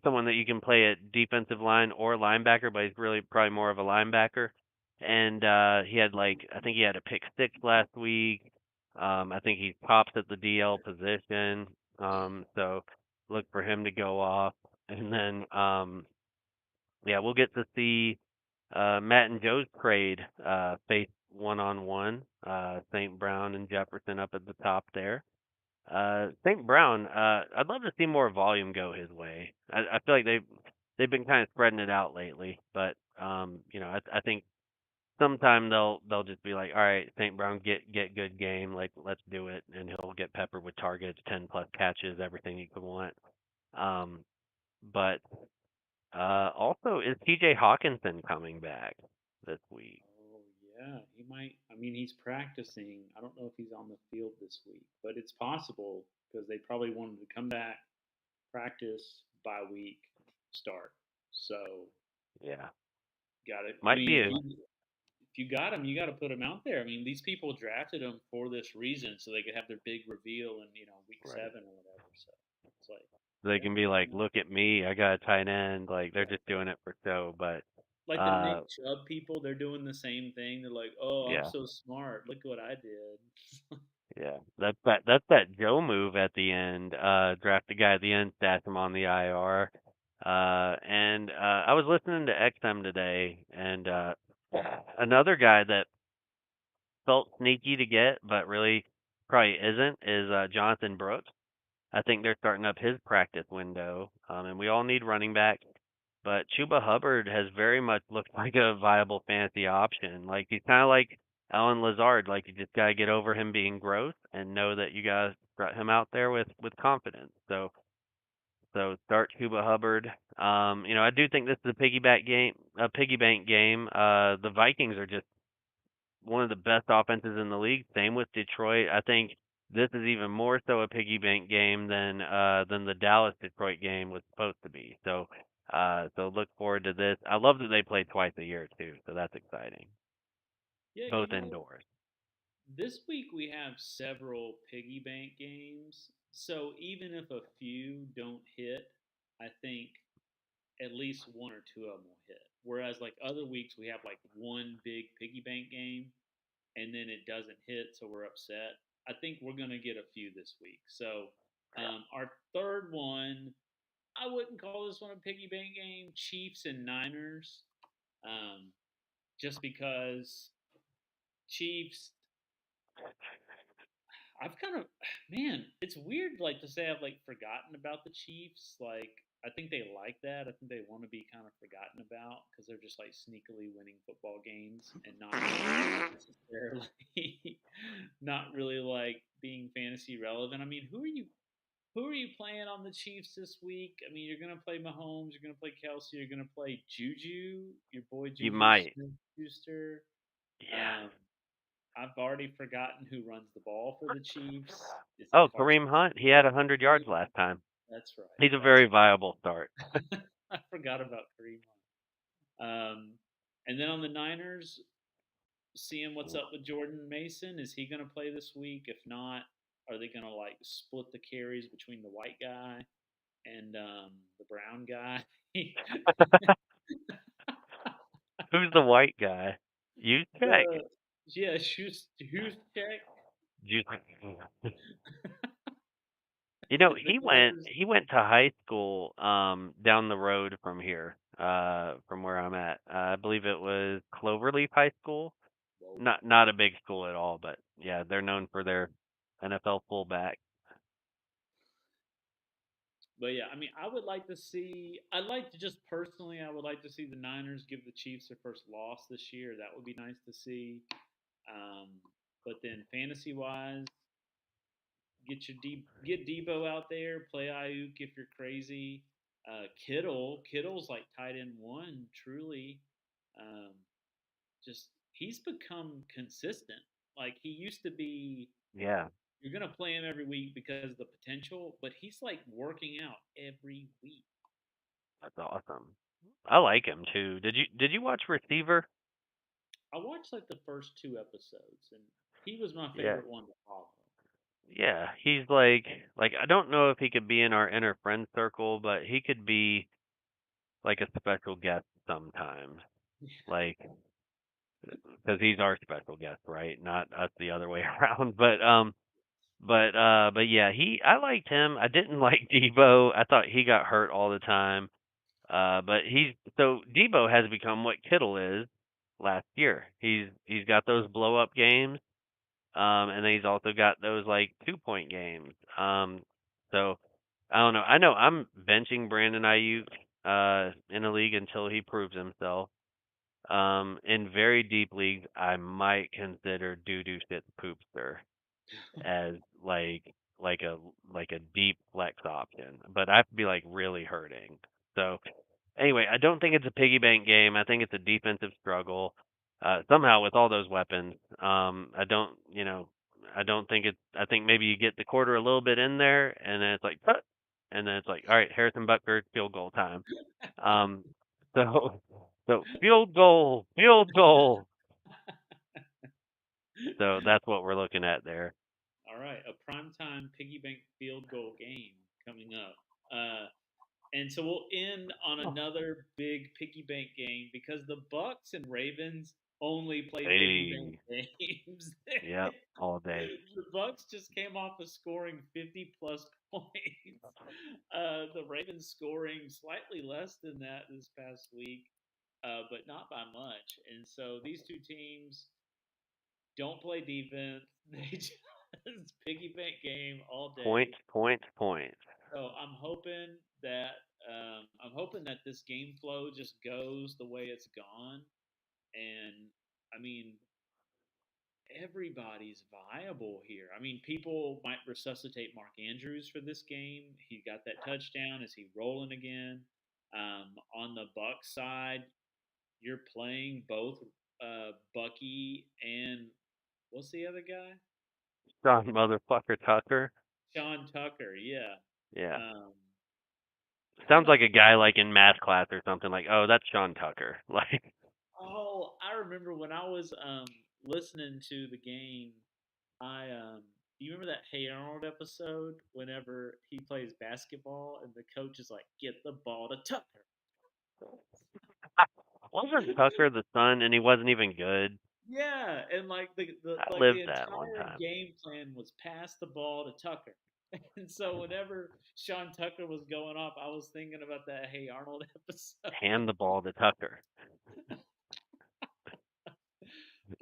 S2: someone that you can play at defensive line or linebacker, but he's really probably more of a linebacker. And I think he had a pick six last week. I think he pops at the DL position. So look for him to go off, and then yeah, we'll get to see Matt and Joe's trade face one on one. St. Brown and Jefferson up at the top there. St. Brown, I'd love to see more volume go his way. I feel like they've been kind of spreading it out lately, but I think sometime they'll just be like, all right, St. Brown, get good game, like let's do it, and he'll get peppered with targets, 10+ catches, everything you could want. Um, but also, is T.J. Hawkinson coming back this week?
S3: Oh yeah, he might. I mean, he's practicing. I don't know if he's on the field this week, but it's possible because they probably wanted to come back, practice, bye week, start. So
S2: Yeah,
S3: got it. I
S2: might
S3: mean,
S2: be a
S3: if you got him, you got to put him out there. I mean, these people drafted him for this reason, so they could have their big reveal in week
S2: right.
S3: 7 or whatever. So it's like,
S2: They
S3: yeah,
S2: can be like, look at me, I got a tight end. Like they're
S3: right,
S2: just
S3: right.
S2: doing it for show, but
S3: Like the
S2: uh,
S3: Nick Chubb people, they're doing the same thing. They're like, "Oh, I'm
S2: yeah.
S3: so smart. Look what I did."
S2: Yeah, that's that Joe move at the end. Draft a guy at the end, stash him on the IR. And I was listening to XM today, and another guy that felt sneaky to get, but really probably isn't, is Jonathan Brooks. I think they're starting up his practice window, and we all need running back. But Chuba Hubbard has very much looked like a viable fantasy option. Like he's kind of like Alan Lazard. Like you just gotta get over him being gross and know that you guys got him out there with confidence. So start Chuba Hubbard. I do think this is a piggy bank game. The Vikings are just one of the best offenses in the league. Same with Detroit. I think this is even more so a piggy bank game than the Dallas Detroit game was supposed to be. So look forward to this. I love that they play twice a year too, so that's exciting.
S3: Yeah,
S2: Both indoors.
S3: this week we have several piggy bank games. So even if a few don't hit, I think at least one or two of them will hit. Whereas like other weeks we have like one big piggy bank game and then it doesn't hit, so we're upset. I think we're gonna get a few this week. So our third one, I wouldn't call this one a piggy bank game. Chiefs and Niners, um, just because Chiefs. I've kind of, man, it's weird like to say I've like forgotten about the Chiefs. Like I think they like that. I think they want to be kind of forgotten about because they're just like sneakily winning football games and not necessarily not really like being fantasy relevant. I mean, who are you playing on the Chiefs this week? I mean, you're gonna play Mahomes, you're gonna play Kelsey, you're gonna play Juju, your boy
S2: You
S3: Juju
S2: might.
S3: Smith Schuster.
S2: Yeah.
S3: Um, I've already forgotten who runs the ball for the Chiefs. Is it
S2: Oh,
S3: Carson
S2: Kareem Hunt. He had 100 yards last time.
S3: That's right.
S2: He's a
S3: That's
S2: very viable start.
S3: I forgot about Kareem Hunt. And then on the Niners, seeing what's up with Jordan Mason. Is he going to play this week? If not, are they going to like split the carries between the white guy and the brown guy?
S2: Who's the white guy? You check.
S3: the yeah, who's check?
S2: You
S3: The
S2: he went
S3: colors.
S2: he went to high school down the road from here, from where I'm at. I believe it was Cloverleaf High School.
S3: Whoa.
S2: Not a big school at all, but yeah, they're known for their NFL fullback.
S3: But yeah, I mean, I would like to see. I'd like to just personally, I would like to see the Niners give the Chiefs their first loss this year. That would be nice to see. Um, but then fantasy wise, get Debo out there, play Ayuk if you're crazy. Kittle's like tight end one, truly. Um, just he's become consistent. Like he used to be.
S2: Yeah,
S3: You're gonna play him every week because of the potential, but he's like working out every week.
S2: that's awesome. I like him too. Did you watch Receiver?
S3: I watched like the first 2 episodes, and he was my
S2: Yeah.
S3: favorite one to follow.
S2: Yeah, he's like I don't know if he could be in our inner friend circle, but he could be like a special guest sometimes. Like because he's our special guest, right? Not us the other way around. But But yeah, I liked him. I didn't like Debo. I thought he got hurt all the time. But so Debo has become what Kittle is last year. He's got those blow up games. And then he's also got those like 2 point games. So I don't know. I know I'm benching Brandon Ayuk in a league until he proves himself. In very deep leagues, I might consider doo doo shit poopster as like a like a deep flex option, but I have to be like really hurting. So anyway, I don't think it's a piggy bank game. I think it's a defensive struggle. Somehow with all those weapons, I don't, I don't think it's. I think maybe you get the quarter a little bit in there, and then it's like, "Put," and then it's like, all right, Harrison Butker, field goal time. Um, so, so field goal. So that's what we're looking at there.
S3: All right, a primetime piggy bank field goal game coming up. And so we'll end on another big piggy bank game because the Bucks and Ravens only play piggy
S2: Hey,
S3: bank games.
S2: yep, all day.
S3: The Bucks just came off of scoring 50 plus points. The Ravens scoring slightly less than that this past week, but not by much. And so these two teams don't play defense. They just piggy bank game all day.
S2: Points, points, points.
S3: So I'm hoping that this game flow just goes the way it's gone, and I mean everybody's viable here. I mean, people might resuscitate Mark Andrews for this game. He got that touchdown. Is he rolling again? On the Bucks side, you're playing both Bucky and what's the other guy?
S2: Sean motherfucker Tucker.
S3: Sean Tucker. Yeah.
S2: Yeah.
S3: Um, I'm
S2: Sounds like
S3: not.
S2: a guy like in math class or something. Like, oh, that's Sean Tucker. Like,
S3: Oh, I remember when I was listening to the game. You remember that Hey Arnold episode whenever he plays basketball and the coach is like, "Get the ball to Tucker."
S2: wasn't Tucker the son and he wasn't even good?
S3: Yeah, and like
S2: I
S3: the
S2: lived that one
S3: entire
S2: time.
S3: game plan was pass the ball to Tucker. And so whenever Sean Tucker was going off, I was thinking about that Hey Arnold episode.
S2: Hand the ball to Tucker.
S3: But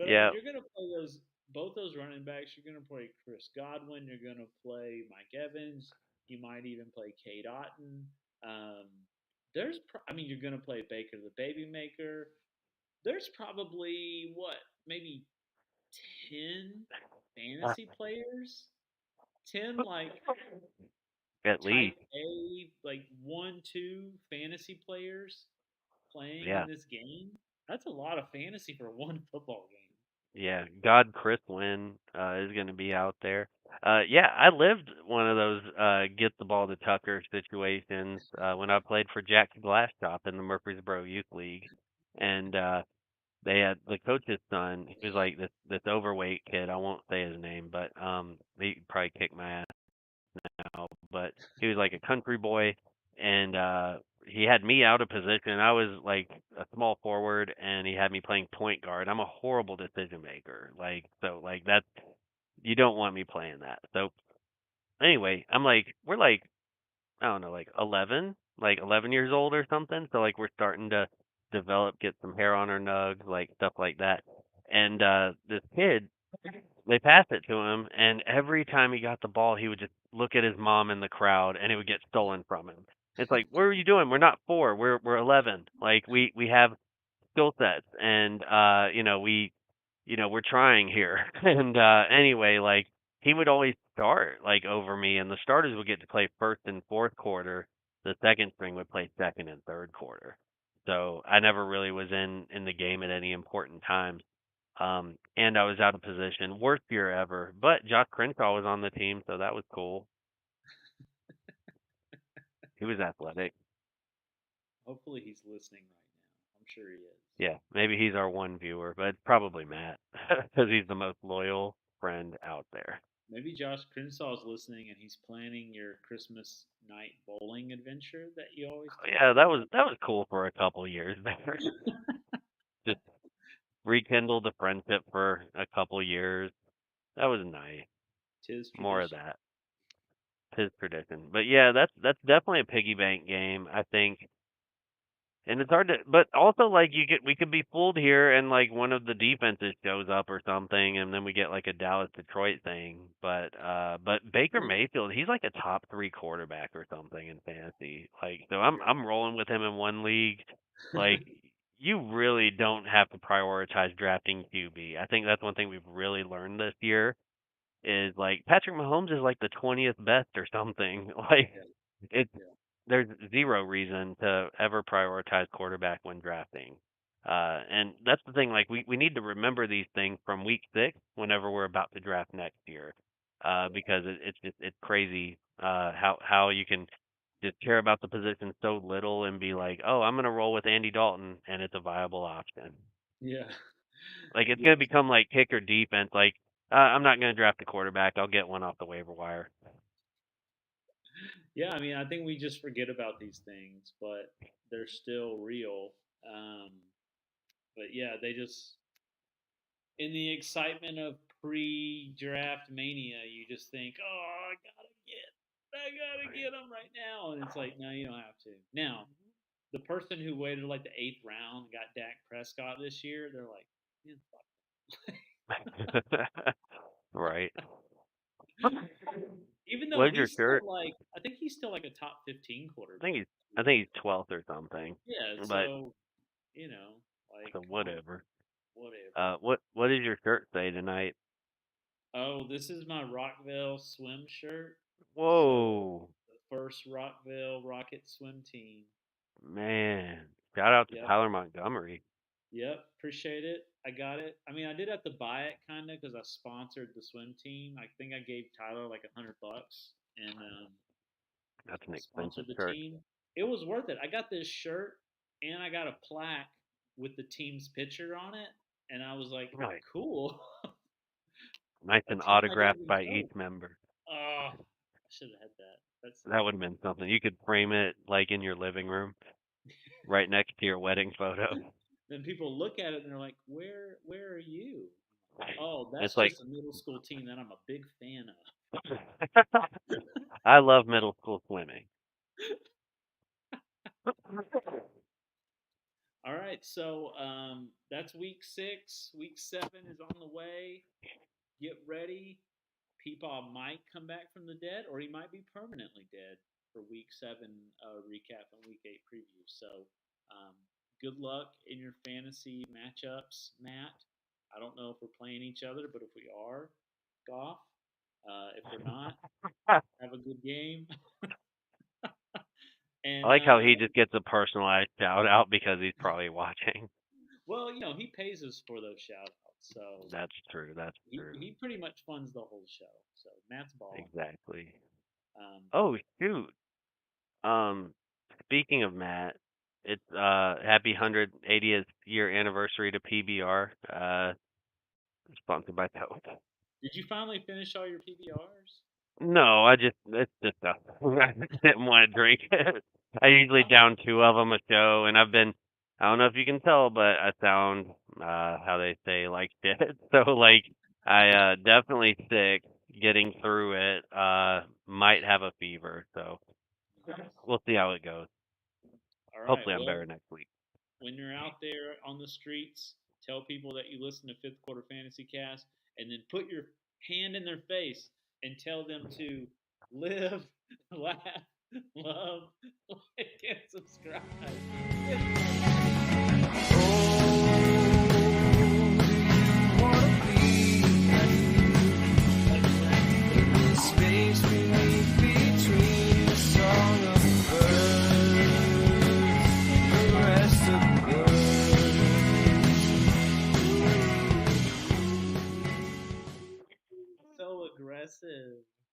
S3: I mean,
S2: Yeah.
S3: you're going to play both those running backs. You're going to play Chris Godwin. You're going to play Mike Evans. You might even play Kate Otten. Um, I mean, you're going to play Baker the Baby Maker. There's probably maybe 10 fantasy players, 10 like
S2: At
S3: type
S2: least.
S3: A, like 1, 2 fantasy players playing in
S2: Yeah.
S3: this game. That's a lot of fantasy for one football game.
S2: Yeah. God Chris Wynn is going to be out there. Yeah, I lived one of those get the ball to Tucker situations when I played for Jack Glasstop in the Murfreesboro Youth League. And they had the coach's son. He was like this overweight kid. I won't say his name, but he probably kicked my ass now. But he was like a country boy, and he had me out of position. I was like a small forward, and he had me playing point guard. I'm a horrible decision maker. Like that's you don't want me playing that. So anyway, we're like I don't know, like 11, like 11 years old or something. So like we're starting to develop, get some hair on our nugs, like stuff like that. And this kid, they passed it to him, and every time he got the ball, he would just look at his mom in the crowd, and it would get stolen from him. It's like, what are you doing? We're not four. We're 11. Like we have skill sets, and we're trying here. And anyway, like he would always start like over me, and the starters would get to play first and fourth quarter. The second string would play second and third quarter. So I never really was in the game at any important times. And I was out of position. Worst year ever. But Josh Crenshaw was on the team, so that was cool. He was athletic.
S3: Hopefully, he's listening right now. I'm sure he is.
S2: Yeah, maybe he's our one viewer, but it's probably Matt because he's the most loyal friend out there.
S3: Maybe Josh Crenshaw is listening and he's planning your Christmas night bowling adventure that you always talk
S2: Yeah,
S3: about.
S2: that was cool for a couple years there. Just rekindled the friendship for a couple years. That was nice.
S3: 'Tis
S2: more of
S3: tradition.
S2: that. His tradition. But yeah, that's definitely a piggy bank game, I think. And it's hard to, but also like we could be fooled here, and like one of the defenses shows up or something, and then we get like a Dallas Detroit thing. But Baker
S3: Yeah.
S2: Mayfield, he's like a top 3 quarterback or something in fantasy. Like, so
S3: Yeah.
S2: I'm rolling with him in one league. Like, you really don't have to prioritize drafting QB. I think that's one thing we've really learned this year is like Patrick Mahomes is like the 20th best or something. Like,
S3: Yeah.
S2: it's
S3: Yeah.
S2: there's zero reason to ever prioritize quarterback when drafting. And that's the thing, like we need to remember these things from week 6 whenever we're about to draft next year. Because it's crazy how you can just care about the position so little and be like, "Oh, I'm going to roll with Andy Dalton," and it's a viable option.
S3: Yeah.
S2: Like, it's
S3: Yeah.
S2: going to become like kicker defense, like I'm not going to draft a quarterback. I'll get one off the waiver wire.
S3: Yeah, I mean, I think we just forget about these things, but they're still real. Um, but yeah, they just in the excitement of pre-draft mania, you just think, "Oh, I gotta get them right now," and it's like, no, you don't have to. Now, the person who waited like the 8th round got Dak Prescott this year. They're like, yeah, fuck.
S2: Right.
S3: Even though
S2: What is your
S3: he's
S2: shirt?
S3: still like, I think he's still like a top 15
S2: I think
S3: quarterback.
S2: he's I think he's 12th or something.
S3: Yeah,
S2: But
S3: so like,
S2: so
S3: come on,
S2: whatever.
S3: whatever.
S2: What does your shirt say tonight?
S3: Oh, this is my Rockville swim shirt. So
S2: Whoa,
S3: the first Rockville Rocket swim team.
S2: man! Shout out to
S3: Yep,
S2: Tyler Montgomery.
S3: yep. Appreciate it. I got it. I mean, I did have to buy it kind of because I sponsored the swim team. I think I gave Tyler like $100 and
S2: That's an expensive
S3: sponsored the
S2: shirt.
S3: team. It was worth it. I got this shirt and I got a plaque with the team's picture on it, and I was like,
S2: Right.
S3: cool.
S2: Nice
S3: A
S2: and
S3: team I
S2: autographed
S3: didn't
S2: by
S3: know.
S2: each member.
S3: Oh, I should have had that. That's
S2: That would have been something. You could frame it like in your living room, right next to your wedding photo.
S3: then people look at it and they're like, where are you? Oh, that's
S2: It's like,
S3: just a middle school team that I'm a big fan of.
S2: I love middle school swimming.
S3: All right, so that's week 6. Week 7 is on the way. Get ready. Peepaw might come back from the dead, or he might be permanently dead for week 7 recap and week 8 preview. So good luck in your fantasy matchups, Matt. I don't know if we're playing each other, but if we are, Goff. If we're not, have a good game.
S2: I
S3: And
S2: like how he just gets a personalized shout out because he's probably watching.
S3: well, he pays us for those shout outs, so
S2: That's true. That's true.
S3: he pretty much funds the whole show. So Matt's balling.
S2: Exactly.
S3: Um,
S2: Oh shoot. Um, Speaking of Matt, it's happy 180th year anniversary to PBR. Sponsored by Coke.
S3: did you finally finish all your PBRs?
S2: No, it's just I didn't want to drink it. I usually down 2 of them a show, and I don't know if you can tell, but I sound how they say like shit. So like I definitely sick, getting through it. Might have a fever, so
S3: Nice.
S2: we'll see how it goes.
S3: All right.
S2: Hopefully I'm
S3: Well,
S2: better next week.
S3: when you're out there on the streets, tell people that you listen to Fifth Quarter Fantasy Cast, and then put your hand in their face and tell them to live, laugh, love, like, and subscribe.
S1: Space beneath between the song of the birds, the rest of the world.
S3: So aggressive.